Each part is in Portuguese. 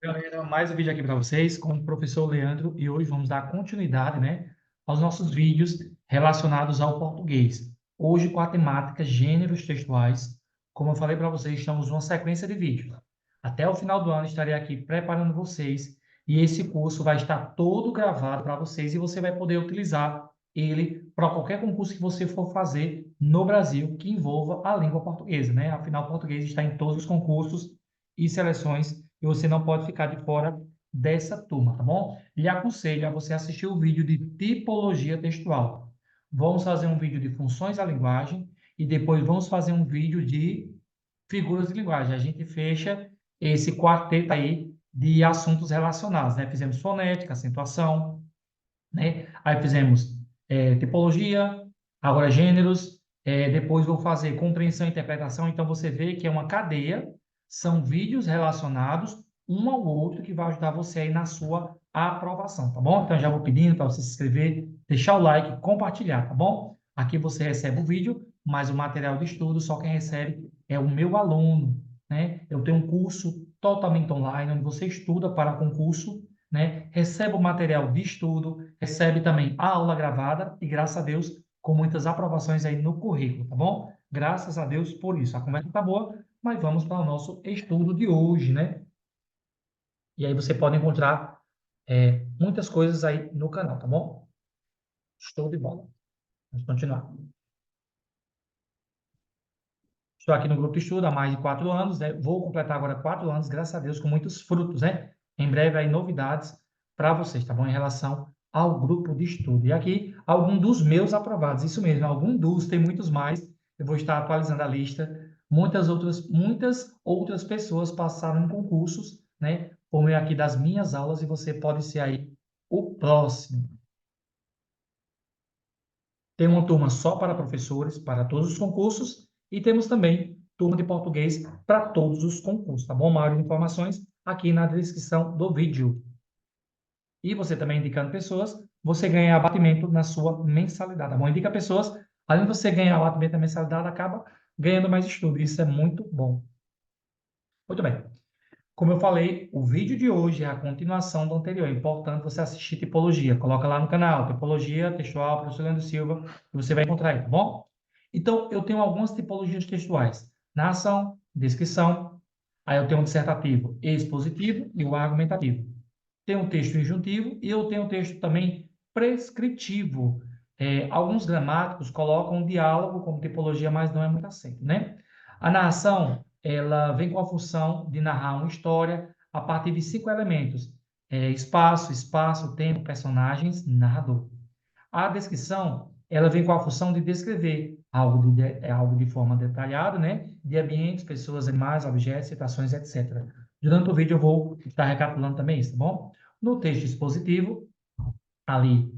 Galera, mais um vídeo aqui para vocês com o professor Leandro e hoje vamos dar continuidade, né, aos nossos vídeos relacionados ao português. Hoje com a temática gêneros textuais. Como eu falei para vocês, estamos numa sequência de vídeos. Até o final do ano estarei aqui preparando vocês e esse curso vai estar todo gravado para vocês e você vai poder utilizar ele para qualquer concurso que você for fazer no Brasil que envolva a língua portuguesa, né? Afinal, o português está em todos os concursos e seleções e você não pode ficar de fora dessa turma, tá bom? Lhe aconselho a você assistir o vídeo de tipologia textual. Vamos fazer um vídeo de funções da linguagem e depois vamos fazer um vídeo de figuras de linguagem. A gente fecha esse quarteto aí de assuntos relacionados, né? Fizemos fonética, acentuação, né? Aí fizemos tipologia, agora gêneros, depois vou fazer compreensão e interpretação. Então, você vê que é uma cadeia, são vídeos relacionados um ao outro que vai ajudar você aí na sua aprovação, tá bom? Então, já vou pedindo para você se inscrever, deixar o like, compartilhar, tá bom? Aqui você recebe o vídeo, mas o material de estudo só quem recebe é o meu aluno, né? Eu tenho um curso totalmente online, onde você estuda para concurso, né? Recebe o material de estudo, recebe também a aula gravada e, graças a Deus, com muitas aprovações aí no currículo, tá bom? Graças a Deus por isso. A conversa tá boa, mas vamos para o nosso estudo de hoje, né? E aí você pode encontrar muitas coisas aí no canal, tá bom? Show de bola. Vamos continuar. Estou aqui no grupo de estudo há mais de 4 anos, né? Vou completar agora 4 anos, graças a Deus, com muitos frutos, né? Em breve aí novidades para vocês, tá bom? Em relação ao grupo de estudo. E aqui, algum dos meus aprovados, isso mesmo, algum dos, tem muitos mais. Eu vou estar atualizando a lista. Muitas outras pessoas passaram em concursos, né? Por meio aqui das minhas aulas, e você pode ser aí o próximo. Tem uma turma só para professores, para todos os concursos, e temos também turma de português para todos os concursos, tá bom? Maiores informações aqui na descrição do vídeo. E você também indicando pessoas, você ganha abatimento na sua mensalidade, tá bom? Indica pessoas, além de você ganhar abatimento na mensalidade, acaba ganhando mais estudo. Isso é muito bom. Muito bem. Como eu falei, o vídeo de hoje é a continuação do anterior. É importante você assistir tipologia. Coloca lá no canal, tipologia textual, professor Leandro Silva, e você vai encontrar aí, tá bom? Então, eu tenho algumas tipologias textuais. Narração, descrição, aí eu tenho o dissertativo expositivo e o argumentativo. Tem um texto injuntivo e eu tenho um texto também prescritivo. Alguns gramáticos colocam um diálogo como tipologia, mas não é muito aceito, né? A narração, ela vem com a função de narrar uma história a partir de 5 elementos: espaço, tempo, personagens, narrador. A descrição, ela vem com a função de descrever algo de forma detalhada, né? De ambientes, pessoas, animais, objetos, situações, etc. Durante o vídeo eu vou estar recapitulando também isso, tá bom? No texto expositivo, ali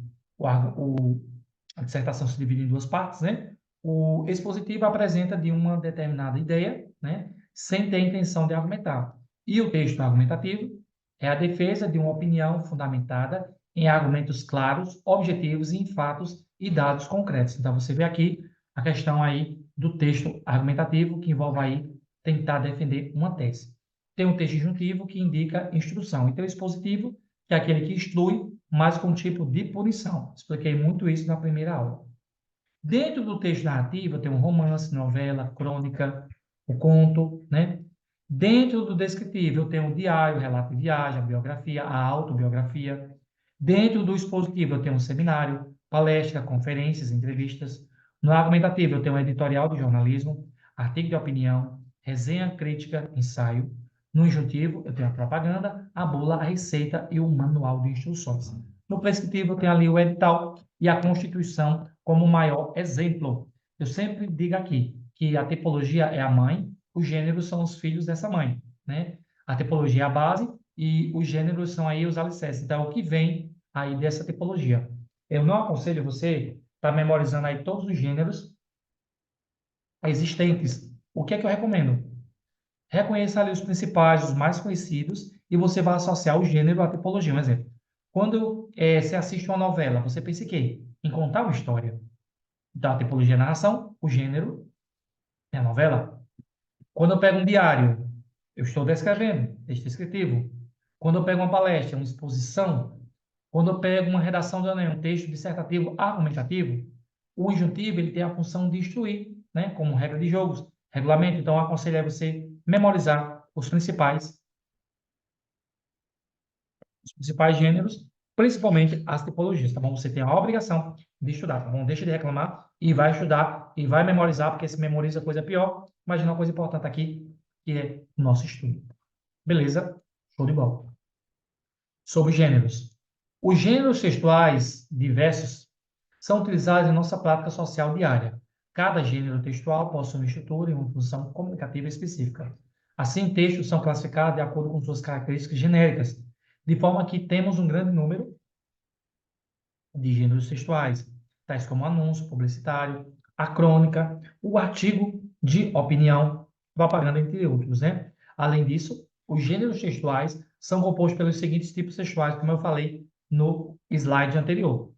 a dissertação se divide em duas partes, né? O expositivo apresenta de uma determinada ideia, né? Sem ter a intenção de argumentar. E o texto argumentativo é a defesa de uma opinião fundamentada em argumentos claros, objetivos e em fatos e dados concretos. Então, você vê aqui a questão aí do texto argumentativo, que envolve aí tentar defender uma tese. Tem um texto injuntivo que indica instrução. Então, o expositivo, que é aquele que instrui, mas com tipo de punição. Expliquei muito isso na primeira aula. Dentro do texto narrativo, tem um romance, novela, crônica, o conto, né? Dentro do descritivo, eu tenho o diário, o relato de viagem, a biografia, a autobiografia. Dentro do expositivo, eu tenho um seminário, palestra, conferências, entrevistas. No argumentativo, eu tenho um editorial de jornalismo, artigo de opinião, resenha crítica, ensaio. No injuntivo, eu tenho a propaganda, a bula, a receita e o manual de instruções. No prescritivo, eu tenho ali o edital e a Constituição como maior exemplo. Eu sempre digo aqui que a tipologia é a mãe, os gêneros são os filhos dessa mãe, né? A tipologia é a base e os gêneros são aí os alicerces. Então, o que vem aí dessa tipologia? Eu não aconselho você estar memorizando aí todos os gêneros existentes. O que é que eu recomendo? Reconheça ali os principais, os mais conhecidos, e você vai associar o gênero à tipologia. Um exemplo. Quando você assiste uma novela, você pensa em quê? Em contar uma história. Então, a tipologia é narração, o gênero é a novela. Quando eu pego um diário, eu estou descrevendo, texto descritivo. Quando eu pego uma palestra, uma exposição, quando eu pego uma redação de um texto dissertativo argumentativo, o injuntivo ele tem a função de instruir, né, como regra de jogos, regulamento. Então, eu aconselho a você memorizar os principais gêneros, principalmente as tipologias, tá bom? Você tem a obrigação de estudar, tá bom? Deixa de reclamar e vai estudar e vai memorizar, porque se memoriza coisa pior, imagina uma coisa importante aqui, que é o nosso estudo. Beleza? Show de bola. Sobre gêneros. Os gêneros textuais diversos são utilizados em nossa prática social diária. Cada gênero textual possui uma estrutura e uma função comunicativa específica. Assim, textos são classificados de acordo com suas características genéricas, de forma que temos um grande número de gêneros textuais, tais como anúncio publicitário, a crônica, o artigo de opinião, propaganda, entre outros, né? Além disso, os gêneros textuais são compostos pelos seguintes tipos textuais, como eu falei no slide anterior,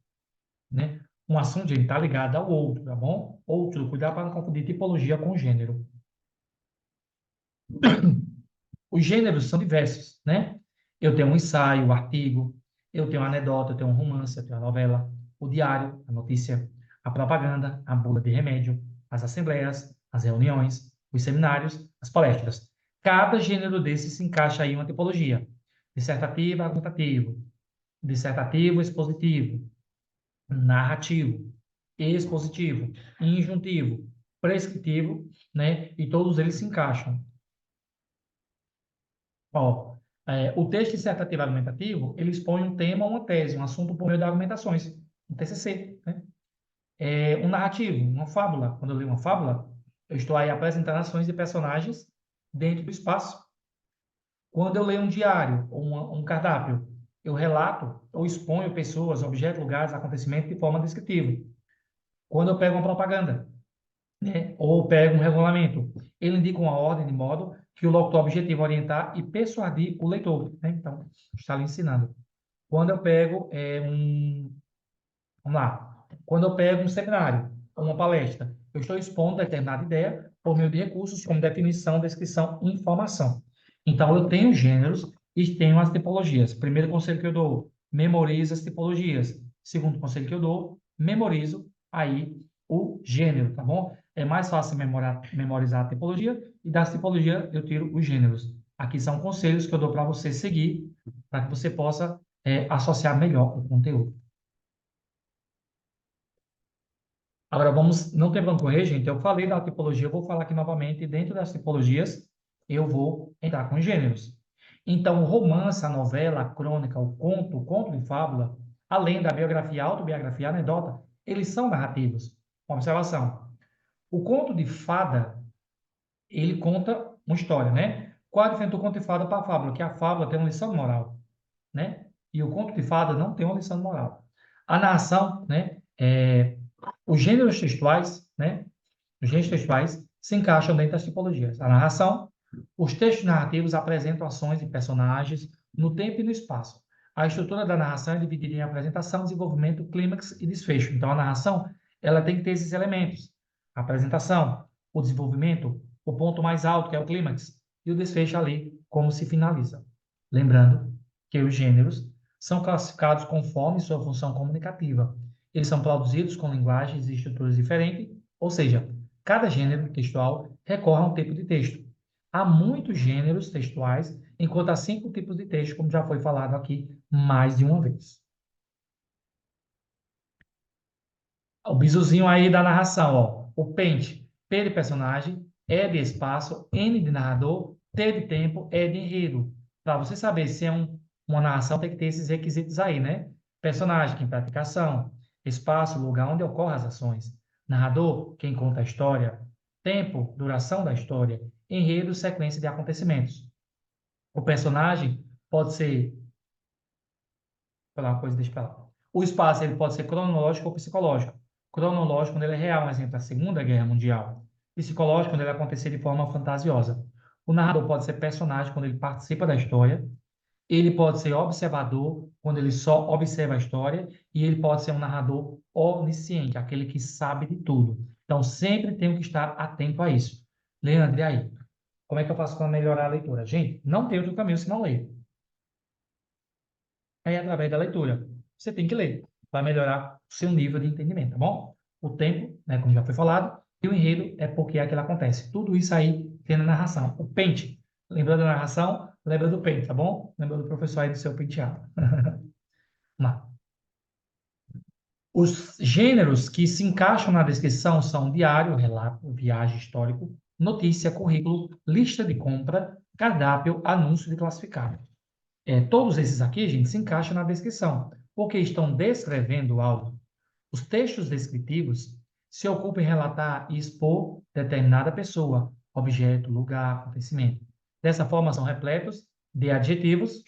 né? Um assunto está ligado ao outro, tá bom? Outro, cuidado para não confundir tipologia com gênero. Os gêneros são diversos, né? Eu tenho um ensaio, um artigo, eu tenho uma anedota, eu tenho um romance, eu tenho uma novela, o diário, a notícia, a propaganda, a bula de remédio, as assembleias, as reuniões, os seminários, as palestras. Cada gênero desses se encaixa em uma tipologia. Dissertativo, argumentativo, dissertativo, expositivo, narrativo, expositivo, injuntivo, prescritivo, né? E todos eles se encaixam. Ó, o texto dissertativo argumentativo, ele expõe um tema ou uma tese, um assunto por meio de argumentações, um TCC, né? Um narrativo, uma fábula. Quando eu leio uma fábula, eu estou aí apresentando ações de personagens dentro do espaço. Quando eu leio um diário ou um cardápio, eu relato ou exponho pessoas, objetos, lugares, acontecimentos de forma descritiva. Quando eu pego uma propaganda, né, ou pego um regulamento, ele indica uma ordem de modo que o locutor objetivo orientar e persuadir o leitor, né? Então, está ali ensinando. Quando eu pego vamos lá, quando eu pego um seminário, uma palestra, eu estou expondo determinada ideia por meio de recursos como definição, descrição e informação. Então, eu tenho gêneros e tenho as tipologias. Primeiro conselho que eu dou, memorize as tipologias. Segundo conselho que eu dou, memorizo aí o gênero, tá bom? É mais fácil memorizar a tipologia e das tipologias eu tiro os gêneros. Aqui são conselhos que eu dou para você seguir, para que você possa associar melhor o conteúdo. Agora, não tem vamos correr, gente. Eu falei da tipologia, eu vou falar aqui novamente. E dentro das tipologias, eu vou entrar com gêneros. Então, o romance, a novela, a crônica, o conto de fábula, além da biografia, autobiografia, a anedota, eles são narrativos. Uma observação. O conto de fada, ele conta uma história, né? Qual a diferença do conto de fada para a fábula? Que a fábula tem uma lição moral, né? E o conto de fada não tem uma lição moral. A narração, né? Os gêneros textuais, né? Os gêneros textuais se encaixam dentro das tipologias. A narração, os textos narrativos apresentam ações de personagens no tempo e no espaço. A estrutura da narração é dividida em apresentação, desenvolvimento, clímax e desfecho. Então, a narração, ela tem que ter esses elementos. A apresentação, o desenvolvimento, o ponto mais alto, que é o clímax, e o desfecho ali, como se finaliza. Lembrando que os gêneros são classificados conforme sua função comunicativa. Eles são produzidos com linguagens e estruturas diferentes, ou seja, cada gênero textual recorre a um tipo de texto. Há muitos gêneros textuais, enquanto há 5 tipos de texto, como já foi falado aqui mais de uma vez. O bizuzinho aí da narração, ó. O pente, P de personagem, E de espaço, N de narrador, T de tempo, E de enredo. Para você saber se é uma narração, tem que ter esses requisitos aí, né? Personagem, quem pratica a ação. Espaço, lugar onde ocorrem as ações. Narrador, quem conta a história. Tempo, duração da história. Enredo, sequência de acontecimentos. O personagem pode ser... Vou falar uma coisa, deixa eu falar. O espaço ele pode ser cronológico ou psicológico. Cronológico, quando ele é real, um exemplo, a Segunda Guerra Mundial. Psicológico, quando ele acontecer de forma fantasiosa. O narrador pode ser personagem, quando ele participa da história. Ele pode ser observador, quando ele só observa a história. E ele pode ser um narrador onisciente, aquele que sabe de tudo. Então, sempre tenho que estar atento a isso. Leandro, e aí? Como é que eu faço para melhorar a leitura? Gente, não tem outro caminho senão ler. é através da leitura. Você tem que ler, vai melhorar o seu nível de entendimento, tá bom? O tempo, né, como já foi falado, e o enredo é porque é aquilo acontece. Tudo isso aí tem na narração. O pente, lembrando da narração, lembra do pente, tá bom? Lembra do professor aí do seu penteado. Vamos lá. Os gêneros que se encaixam na descrição são diário, relato, viagem, histórico, notícia, currículo, lista de compra, cardápio, anúncio de classificado. Todos esses aqui, gente, se encaixam na descrição, porque estão descrevendo algo. Os textos descritivos se ocupam em relatar e expor determinada pessoa, objeto, lugar, acontecimento. Dessa forma, são repletos de adjetivos,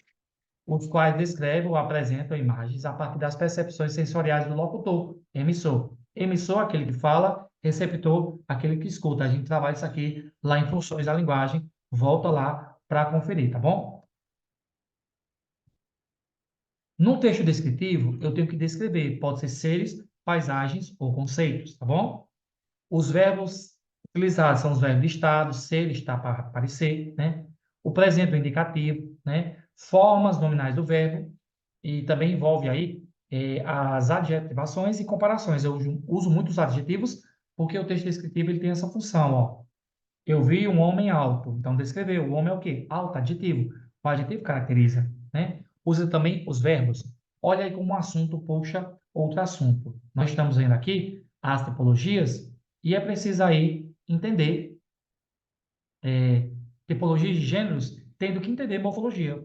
os quais descrevem ou apresentam imagens a partir das percepções sensoriais do locutor, emissor. Emissor, aquele que fala, receptor, aquele que escuta. A gente trabalha isso aqui lá em Funções da Linguagem. Volta lá para conferir, tá bom? No texto descritivo, eu tenho que descrever, pode ser seres, paisagens ou conceitos, tá bom? Os verbos utilizados são os verbos de estado, ser, estar, para aparecer, né? O presente, o indicativo, né? Formas nominais do verbo, e também envolve aí as adjetivações e comparações. Eu uso muitos adjetivos porque o texto descritivo ele tem essa função, ó. Eu vi um homem alto, então descreveu. O homem é o quê? Alto, adjetivo. O adjetivo caracteriza, né? Usa também os verbos. Olha aí como um assunto puxa outro assunto. Nós estamos vendo aqui as tipologias e é preciso aí entender tipologias de gêneros, tendo que entender morfologia,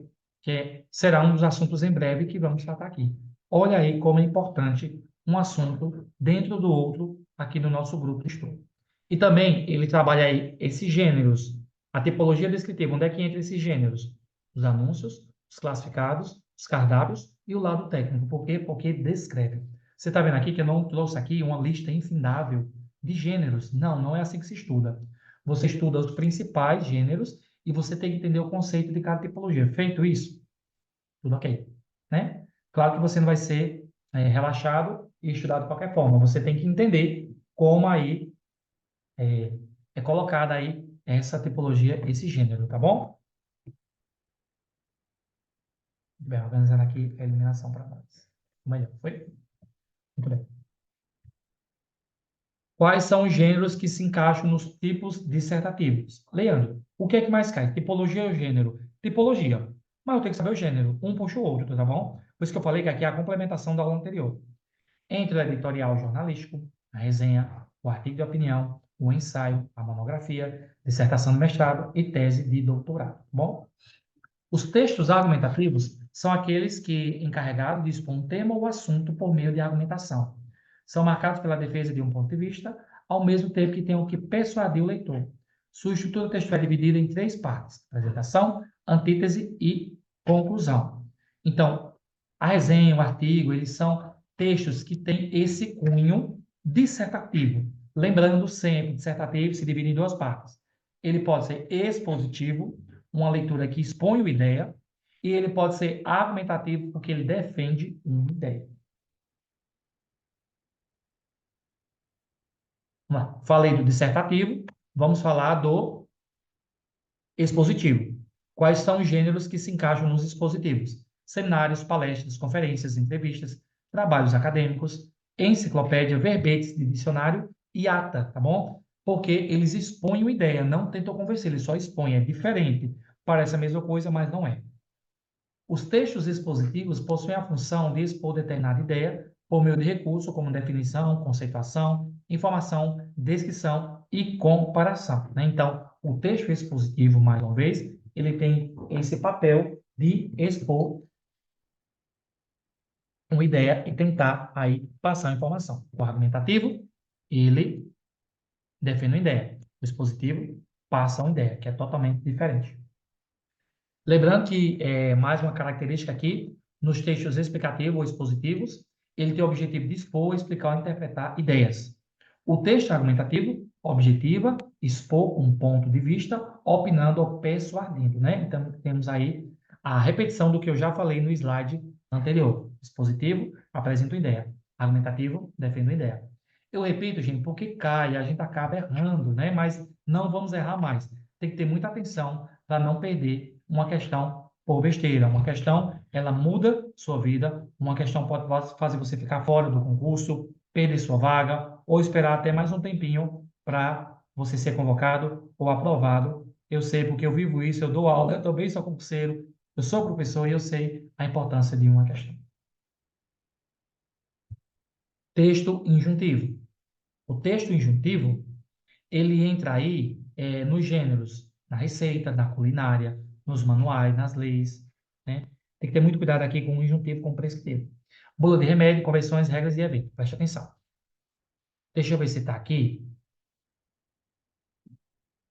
será um dos assuntos em breve que vamos tratar aqui. Olha aí como é importante um assunto dentro do outro aqui no nosso grupo de estudo. E também ele trabalha aí esses gêneros, a tipologia descritiva, onde é que entra esses gêneros? Os anúncios, os classificados, os cardápios e o lado técnico. Por quê? Porque descreve. Você está vendo aqui que eu não trouxe aqui uma lista infindável de gêneros. Não, não é assim que se estuda. Você estuda os principais gêneros e você tem que entender o conceito de cada tipologia. Feito isso, tudo ok, né? Claro que você não vai ser relaxado e estudar de qualquer forma. Você tem que entender como aí é, é colocada aí essa tipologia, esse gênero, tá bom? Bem, organizando aqui a eliminação para nós. Melhor, foi? Muito bem. Quais são os gêneros que se encaixam nos tipos dissertativos? Leandro, o que é que mais cai? Tipologia ou gênero? Tipologia. Mas eu tenho que saber o gênero. Um puxa o outro, tá bom? Por isso que eu falei que aqui é a complementação da aula anterior. Entre o editorial jornalístico, a resenha, o artigo de opinião, o ensaio, a monografia, dissertação de mestrado e tese de doutorado, tá bom? Os textos argumentativos são aqueles que encarregados de expor um tema ou assunto por meio de argumentação. São marcados pela defesa de um ponto de vista, ao mesmo tempo que tenham que persuadir o leitor. Sua estrutura textual é dividida em três partes: apresentação, antítese e conclusão. Então, a resenha, o artigo, eles são textos que têm esse cunho dissertativo. Lembrando sempre, dissertativo se divide em duas partes. Ele pode ser expositivo, uma leitura que expõe uma ideia, e ele pode ser argumentativo porque ele defende uma ideia. Vamos lá. Falei do dissertativo, vamos falar do expositivo. Quais são os gêneros que se encaixam nos expositivos? Seminários, palestras, conferências, entrevistas, trabalhos acadêmicos, enciclopédia, verbetes de dicionário e ata, tá bom? Porque eles expõem uma ideia, não tentam convencer, eles só expõem, é diferente. Parece a mesma coisa, mas não é. Os textos expositivos possuem a função de expor determinada ideia por meio de recursos como definição, conceituação, informação, descrição e comparação, né? Então, o texto expositivo, mais uma vez, ele tem esse papel de expor uma ideia e tentar aí passar a informação. O argumentativo, ele defende uma ideia. O expositivo passa uma ideia, que é totalmente diferente. Lembrando que, mais uma característica aqui, nos textos explicativos ou expositivos, ele tem o objetivo de expor, explicar ou interpretar ideias. O texto argumentativo objetiva, expor um ponto de vista, opinando ou persuadindo, né? Então, temos aí a repetição do que eu já falei no slide anterior. Expositivo, apresenta uma ideia. Argumentativo, defende uma ideia. Eu repito, gente, porque cai, a gente acaba errando, né? Mas não vamos errar mais. Tem que ter muita atenção para não perder uma questão por besteira. Uma questão, ela muda sua vida. Uma questão pode fazer você ficar fora do concurso, perder sua vaga, ou esperar até mais um tempinho para você ser convocado ou aprovado. Eu sei porque eu vivo isso, eu dou aula, eu também sou concurseiro, eu sou professor e eu sei a importância de uma questão. Texto injuntivo. O texto injuntivo, ele entra aí nos gêneros, na receita, na culinária, nos manuais, nas leis, né? Tem que ter muito cuidado aqui com o injuntivo, com o prescritivo. Bula de remédio, convenções, regras e eventos. Preste atenção. Deixa eu ver se está aqui,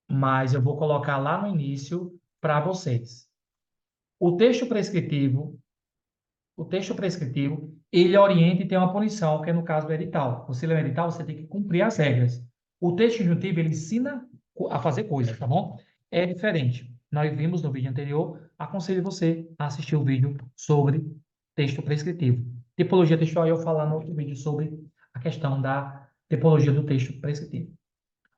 mas eu vou colocar lá no início para vocês. O texto prescritivo, o texto prescritivo, ele orienta e tem uma punição, que é no caso do edital. Você lê o edital, você tem que cumprir as regras. O texto injuntivo, ele ensina a fazer coisas, tá bom? É diferente. Nós vimos no vídeo anterior, aconselho você a assistir o vídeo sobre texto prescritivo. Tipologia textual, eu falar no outro vídeo sobre a questão da tipologia do texto prescritivo.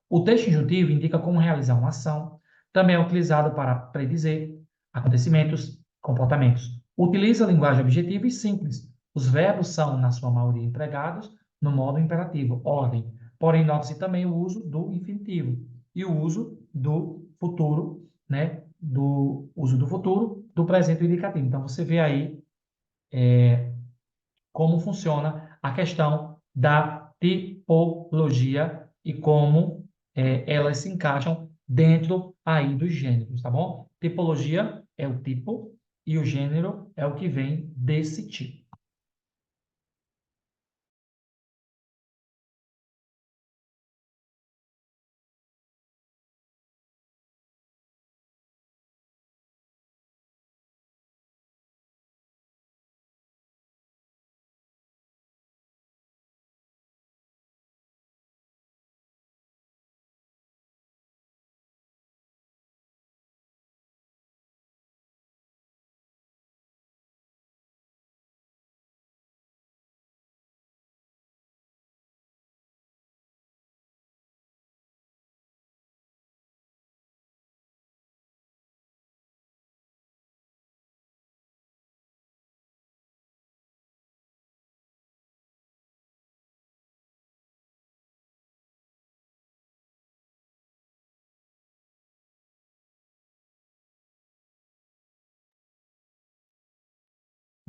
O texto injuntivo indica como realizar uma ação, também é utilizado para predizer acontecimentos, comportamentos. Utiliza linguagem objetiva e simples. Os verbos são, na sua maioria, empregados no modo imperativo, ordem. Porém, note-se também o uso do infinitivo e o uso do futuro, né? Do uso do futuro, do presente e do indicativo. Então, você vê aí como funciona a questão da tipologia e como elas se encaixam dentro aí dos gêneros, tá bom? Tipologia é o tipo e o gênero é o que vem desse tipo.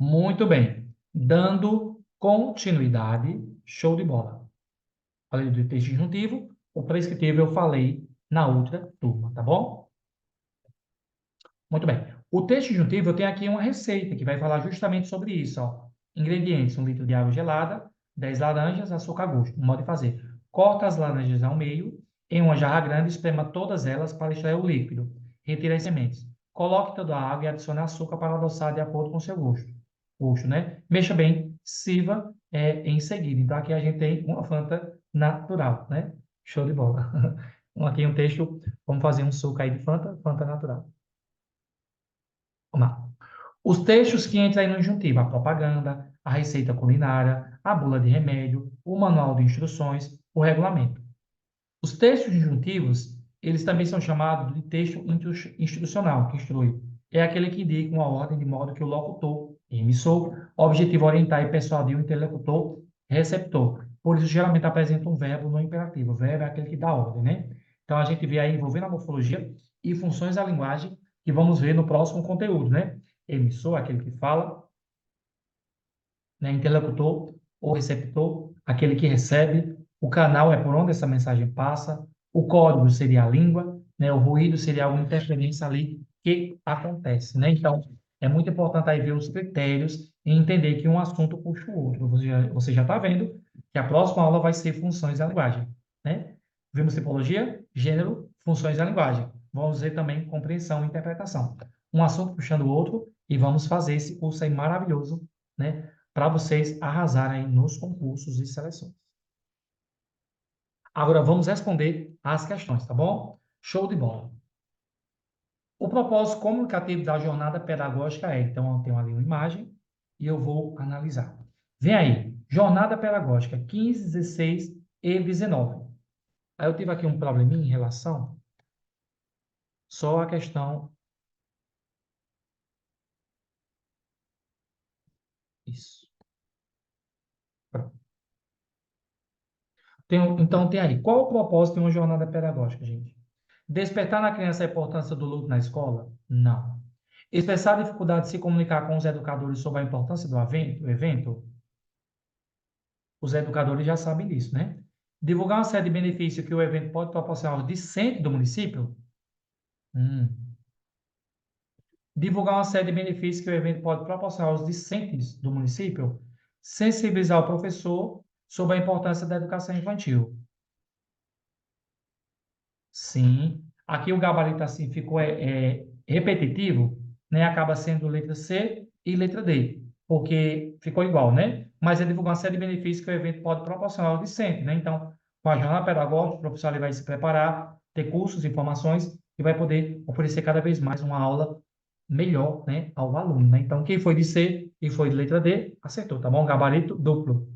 Muito bem. Dando continuidade, show de bola. Falei do texto injuntivo, o prescritivo eu falei na outra turma, tá bom? Muito bem. O texto injuntivo, eu tenho aqui uma receita que vai falar justamente sobre isso. Ó. Ingredientes: 1 litro de água gelada, 10 laranjas, açúcar a gosto. Um modo de fazer. Corta as laranjas ao meio, em uma jarra grande, esprema todas elas para extrair o líquido. Retire as sementes. Coloque toda a água e adicione açúcar para adoçar de acordo com o seu gosto. Gosto, né? Mexa bem, sirva em seguida. Então, aqui a gente tem uma Fanta natural, né? Show de bola. Aqui um texto, vamos fazer um suco aí de Fanta, Fanta natural. Vamos lá. Os textos que entram aí no injuntivo, a propaganda, a receita culinária, a bula de remédio, o manual de instruções, o regulamento. Os textos injuntivos, eles também são chamados de texto instrucional, que instrui. É aquele que indica uma ordem de modo que o locutor, emissor, objetivo orientar e persuadir o interlocutor, receptor. Por isso, geralmente apresenta um verbo no imperativo. O verbo é aquele que dá ordem, né? Então, a gente vê aí envolvendo a morfologia e funções da linguagem, que vamos ver no próximo conteúdo, né? Emissor, aquele que fala, né? Interlocutor ou receptor, aquele que recebe. O canal é por onde essa mensagem passa. O código seria a língua, né? O ruído seria alguma interferência ali que acontece, né? Então, é muito importante aí ver os critérios e entender que um assunto puxa o outro. Você já está vendo que a próxima aula vai ser funções da linguagem, né? Vimos tipologia, gênero, funções da linguagem. Vamos ver também compreensão e interpretação. Um assunto puxando o outro e vamos fazer esse curso aí maravilhoso, né? Para vocês arrasarem nos concursos e seleções. Agora vamos responder às questões, tá bom? Show de bola. O propósito comunicativo da jornada pedagógica é, então eu tenho ali uma imagem e eu vou analisar. Vem aí, jornada pedagógica 15, 16 e 19. Aí eu tive aqui um probleminha em relação só à questão Isso. Pronto. Então, tem aí. Qual o propósito de uma jornada pedagógica, gente? Despertar na criança a importância do luto na escola? Não. Expressar a dificuldade de se comunicar com os educadores sobre a importância do evento? Os educadores já sabem disso, né? Divulgar uma série de benefícios que o evento pode proporcionar aos discentes do município? Hum. Divulgar uma série de benefícios que o evento pode proporcionar aos discentes do município? Sensibilizar o professor sobre a importância da educação infantil? Sim. Aqui o gabarito assim ficou repetitivo, né? Acaba sendo letra C e letra D, porque ficou igual, né? Mas ele divulgou uma série de benefícios que o evento pode proporcionar ao discente, né? Então, com a jornada pedagógica, o professor ele vai se preparar, ter cursos, informações e vai poder oferecer cada vez mais uma aula melhor, né, ao aluno, né? Então, quem foi de C e foi de letra D, acertou, tá bom? Gabarito duplo.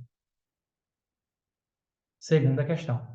Segunda questão.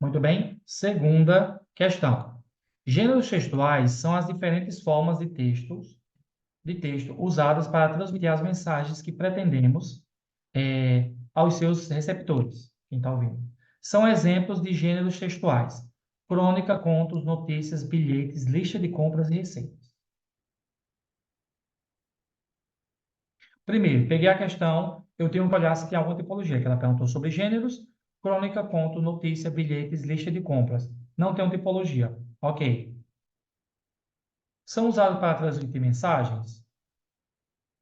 Muito bem. Segunda questão. Gêneros textuais são as diferentes formas de texto usadas para transmitir as mensagens que pretendemos aos seus receptores, quem está ouvindo. São exemplos de gêneros textuais: crônica, contos, notícias, bilhetes, lista de compras e receitas. Primeiro, peguei a questão, eu tenho que olhar se tem alguma tipologia, que ela perguntou sobre gêneros, crônica, conto, notícia, bilhetes, lista de compras. Não tem uma tipologia. Ok. São usados para transmitir mensagens?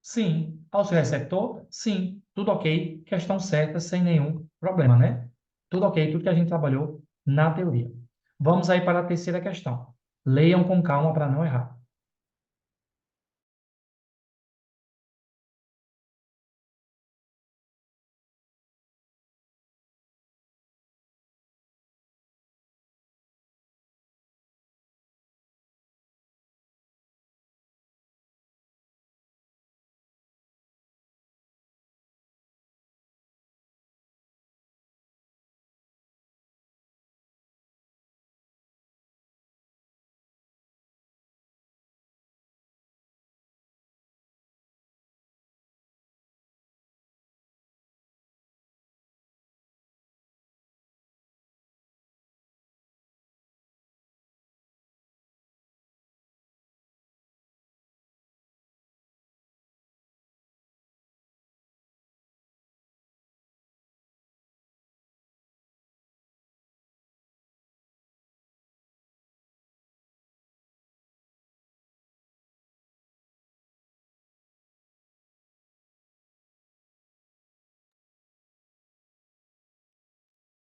Sim. Ao seu receptor? Sim. Tudo ok. Questão certa, sem nenhum problema, né? Tudo ok, tudo que a gente trabalhou na teoria. Vamos aí para a terceira questão. Leiam com calma para não errar.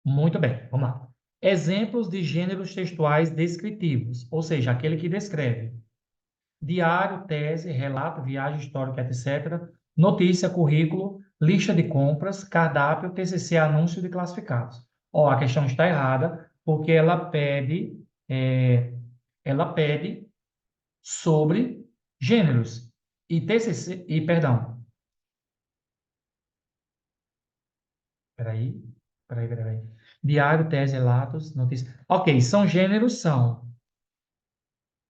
Muito bem, vamos lá. Exemplos de gêneros textuais descritivos, ou seja, aquele que descreve diário, tese, relato, viagem histórica, etc. Notícia, currículo, lista de compras, cardápio, TCC, anúncio de classificados. Ó, a questão está errada, porque ela pede sobre gêneros. E TCC, perdão, peraí, peraí. Diário, tese, relatos, notícia. Ok, são gêneros, são,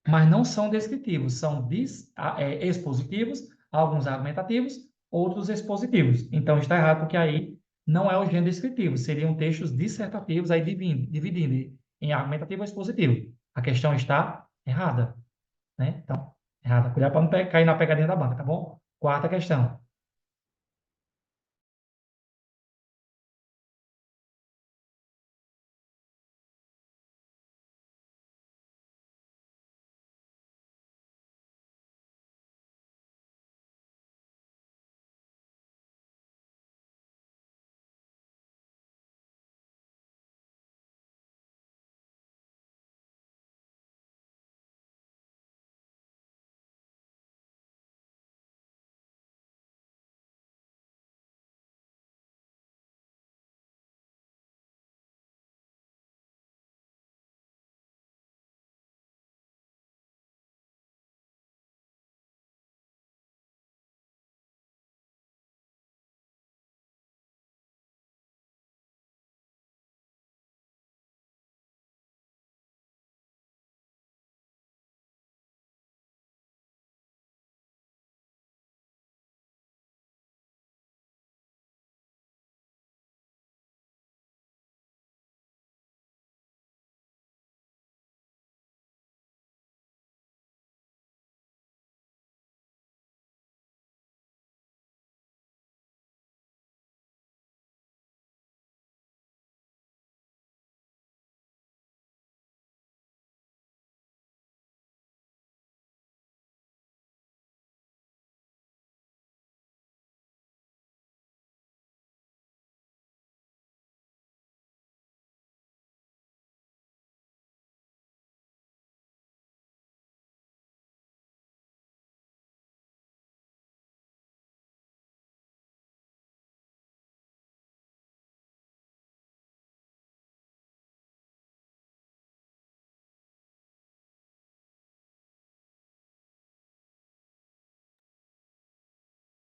mas não são descritivos, são expositivos, alguns argumentativos, outros expositivos. Então, está errado, porque aí não é o gênero descritivo, seriam textos dissertativos, aí dividindo em argumentativo e expositivo. A questão está errada, né? Então, errada. Cuidado para não cair na pegadinha da banca, tá bom? Quarta questão.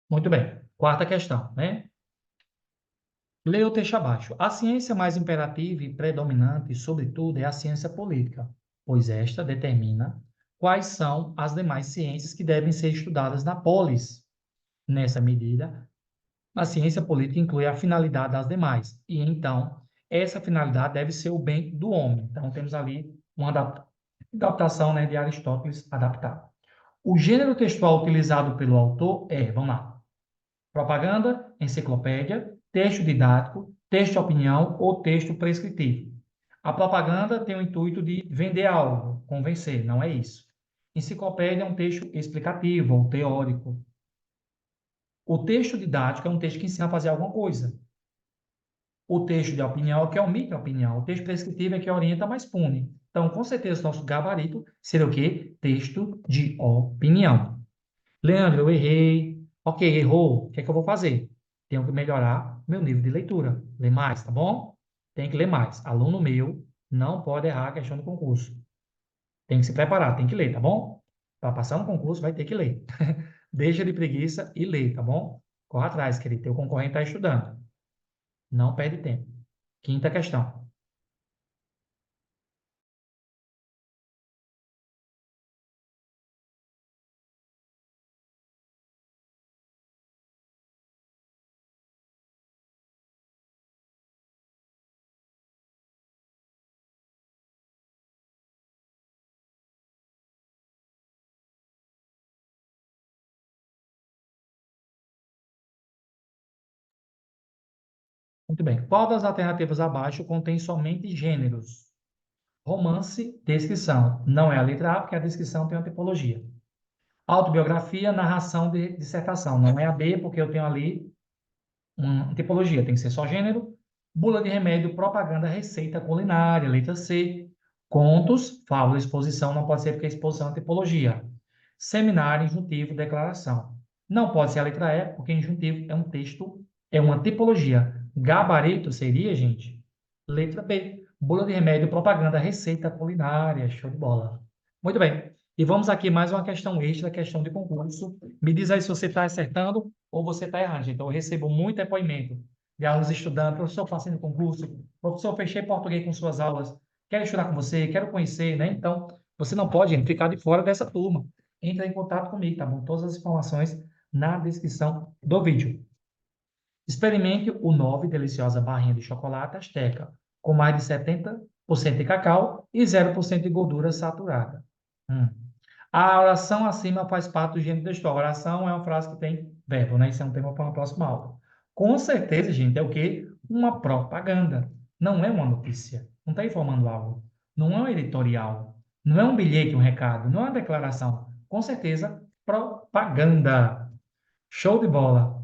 Muito bem. Quarta questão, né? Leia o texto abaixo. A ciência mais imperativa e predominante, sobretudo, é a ciência política, pois esta determina quais são as demais ciências que devem ser estudadas na polis. Nessa medida, a ciência política inclui a finalidade das demais, e então, essa finalidade deve ser o bem do homem. Então, temos ali uma adaptação, né, de Aristóteles adaptada. O gênero textual utilizado pelo autor é, vamos lá, propaganda, enciclopédia, texto didático, texto de opinião ou texto prescritivo. A propaganda tem o intuito de vender algo, convencer, não é isso. Enciclopédia é um texto explicativo ou teórico. O texto didático é um texto que ensina a fazer alguma coisa. O texto de opinião é o que omite a opinião. O texto prescritivo é que orienta, mas pune. Então, com certeza, nosso gabarito seria o quê? Texto de opinião. Leandro, eu errei. Ok, errou. O que é que eu vou fazer? Tenho que melhorar meu nível de leitura. Ler mais, tá bom? Tem que ler mais. Aluno meu não pode errar a questão do concurso. Tem que se preparar, tem que ler, tá bom? Para passar no concurso, vai ter que ler. Deixa de preguiça e lê, tá bom? Corre atrás, querido. Teu concorrente está estudando. Não perde tempo. Quinta questão. Muito bem. Qual das alternativas abaixo contém somente gêneros? Romance, descrição. Não é a letra A, porque a descrição tem uma tipologia. Autobiografia, narração de dissertação. Não é a B, porque eu tenho ali uma tipologia, tem que ser só gênero. Bula de remédio, propaganda, receita culinária, letra C. Contos, fábula, exposição, não pode ser porque exposição é tipologia. Seminário, injuntivo, declaração. Não pode ser a letra E, porque injuntivo é um texto, é uma tipologia. Gabarito seria, gente, letra B. Bula de remédio, propaganda, receita culinária. Show de bola. Muito bem. E vamos aqui mais uma questão extra, questão de concurso. Me diz aí se você está acertando ou você está errando, gente. Então, eu recebo muito depoimento de alunos estudando. Professor, passei no concurso. Professor, fechei português com suas aulas. Quero estudar com você, quero conhecer, né? Então, você não pode, gente, ficar de fora dessa turma. Entra em contato comigo, tá bom? Todas as informações na descrição do vídeo. Experimente o 9 deliciosa barrinha de chocolate Azteca, com mais de 70% de cacau e 0% de gordura saturada. A oração acima faz parte do gênero da história. A oração é uma frase que tem verbo, né? Isso é um tema para uma próxima aula. Com certeza, gente, é o quê? Uma propaganda. Não é uma notícia. Não está informando algo. Não é um editorial. Não é um bilhete, um recado. Não é uma declaração. Com certeza, propaganda. Show de bola.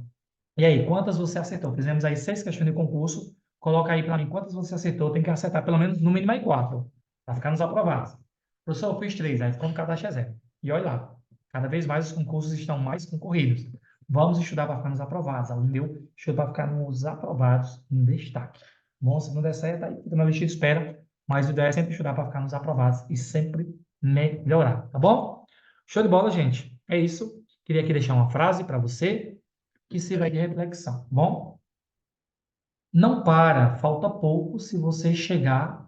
E aí, quantas você acertou? Fizemos aí 6 questões de concurso. Coloca aí para mim quantas você acertou. Tem que acertar pelo menos no mínimo aí 4, para ficar nos aprovados. Professor, eu fiz 3, aí ficou no cadastro zero. E olha lá, cada vez mais os concursos estão mais concorridos. Vamos estudar para ficar nos aprovados. O meu estudo para ficar nos aprovados em destaque. Bom, se não der certo, aí fica na lista de espera. Mas o ideal é sempre estudar para ficar nos aprovados e sempre melhorar, tá bom? Show de bola, gente. É isso. Queria aqui deixar uma frase para você que sirva de reflexão, tá bom? Não para, falta pouco se você chegar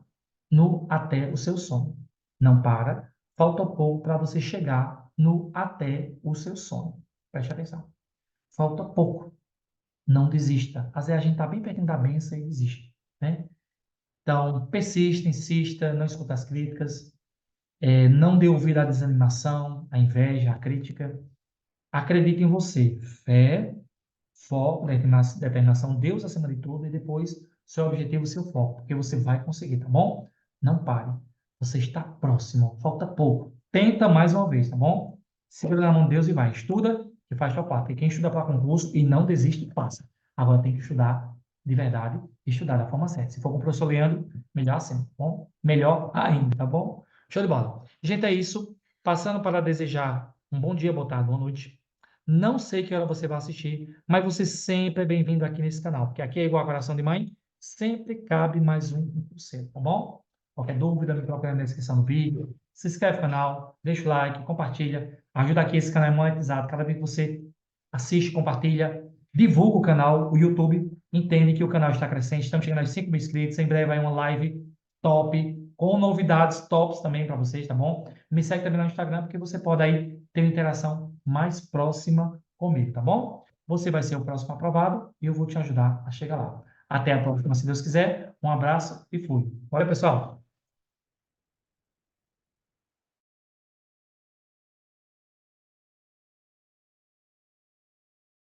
no até o seu sonho. Não para, falta pouco para você chegar no até o seu sonho. Preste atenção. Falta pouco. Não desista. Às vezes a gente está bem pertinho da benção e desiste, né? Então, persista, insista, não escuta as críticas, não dê ouvido à desanimação, à inveja, à crítica. Acredite em você. Fé, foco, determinação, Deus acima de tudo, e depois seu objetivo, seu foco, porque você vai conseguir, tá bom? Não pare. Você está próximo, falta pouco. Tenta mais uma vez, tá bom? Segura na mão de Deus e vai. Estuda e faz tua parte. E quem estuda para concurso e não desiste, passa. Agora tem que estudar de verdade, estudar da forma certa. Se for com o professor Leandro, melhor assim, tá bom? Melhor ainda, tá bom? Show de bola. Gente, é isso. Passando para desejar um bom dia, boa tarde, boa noite. Não sei que hora você vai assistir, mas você sempre é bem-vindo aqui nesse canal, porque aqui é igual a coração de mãe, sempre cabe mais um por cento, tá bom? Qualquer dúvida, me procura na descrição do vídeo. Se inscreve no canal, deixa o like, compartilha. Ajuda aqui, esse canal é monetizado. Cada vez que você assiste, compartilha, divulga o canal, o YouTube entende que o canal está crescente. Estamos chegando a 5 mil inscritos. Em breve vai uma live top, com novidades tops também para vocês, tá bom? Me segue também no Instagram, porque você pode aí ter uma interação mais próxima comigo, tá bom? Você vai ser o próximo aprovado e eu vou te ajudar a chegar lá. Até a próxima, se Deus quiser. Um abraço e fui. Olha, pessoal.